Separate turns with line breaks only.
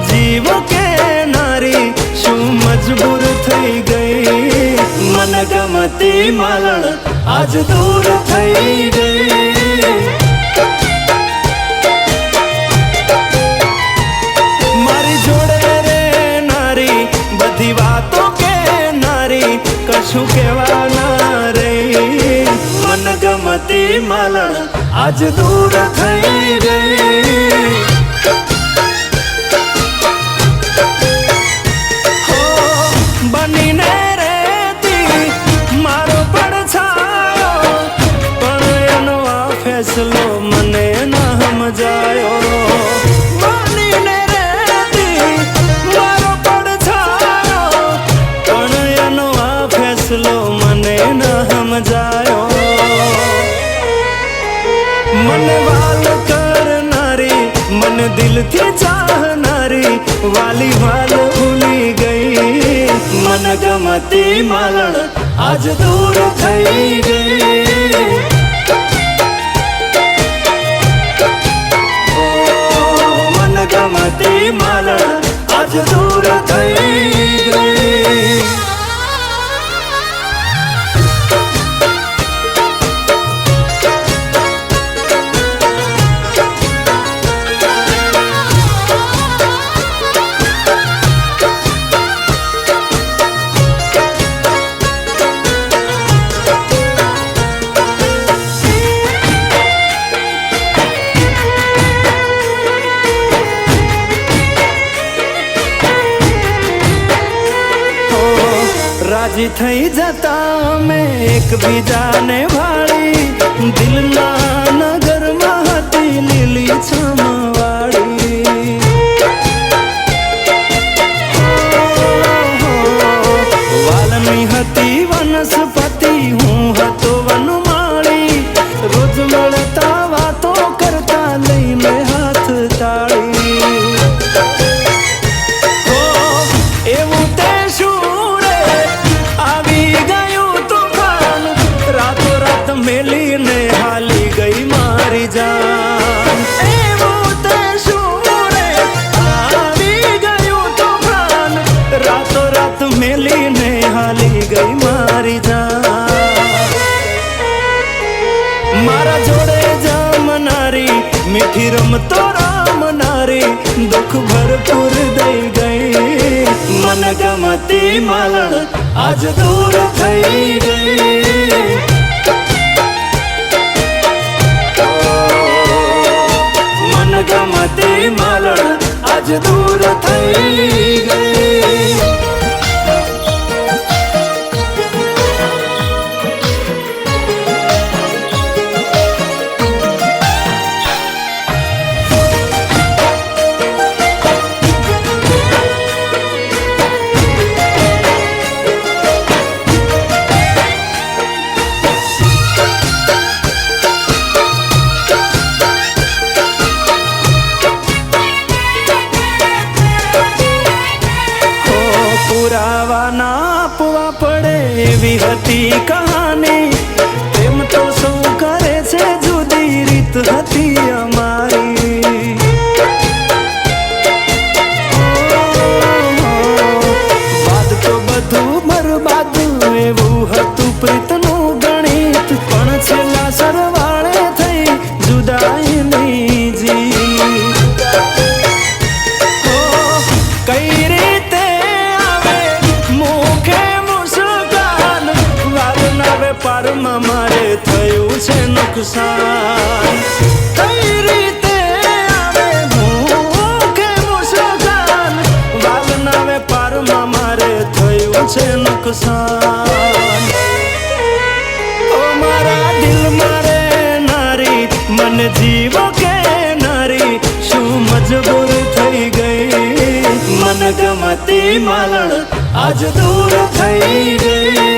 જીવો કે નારી શું મજબૂર થઈ ગઈ મન ગમતી માલણ આજ દૂર થઈ ગઈ મારી જોડે રે નારી બધી વાતો કે નારી કશું કહેવા ના રહી મન ગમતી માલણ આજ દૂર થઈ ગઈ બનીને રહેતી મારો પડછાયો પણ એનો આ ફેસલો મને ના સમજાયો બનીને રહેતી મારો પડછાયો પણ એનો આ ફેસલો મને ના સમજાયો મને વાલ કરનારી મને દિલથી ચાહનારી વાલી વાલ ભૂલી ગઈ મન ગમતી માલણ આજ દૂર થઈ ગઈ મન ગમતી માલણ આજ દૂર થઈ ગઈ રાજી થઈ જતા મેં એકબીજાને ભાળી દિલના નગરમાં હતી લીલી છમવાળી વાલની હતી વનસ્પતિ હું હતો વનમાળી રોજ મળતા વાતો કરતા લઈને હાથ તાળી એવું તે મેલીને હાલી ગઈ મારી જાન એવું તે શું રે આવી ગયું તોફાન રાતો રાત મેલીને હાલી ગઈ મારી જાન મારા જોડે જમનારી મીઠી રમતો રામનારી દુઃખ ભરપૂર દઈ ગઈ મન ગમતી માલણ આજ દૂર થઈ ગઈ ગમતી માલણ આજ દૂર થઈ ગઈ પુરાવાના આપવા પડે એવી હતી કહાની એમ તો સૌ કરે છે જુદી રીત હતી અમારી બાદ તો બધું બરબાદ એવું હતું પ્રીતનું ગણિત પણ છેલ્લા સરવાળે થઈ જુદાઈની જી કઈ રીતે વેપારમાં મારે થયું છે નુકસાન કઈ રીતે આવે ભૂખે મુસ્કાન વાલના વેપારમાં મારે થયું છે નુકસાન ઓ મારા દિલ મારે નારી મન જીવો કે નારી શું મજબૂર થઈ ગઈ મન ગમતી માલણ આજ દૂર થઈ ગઈ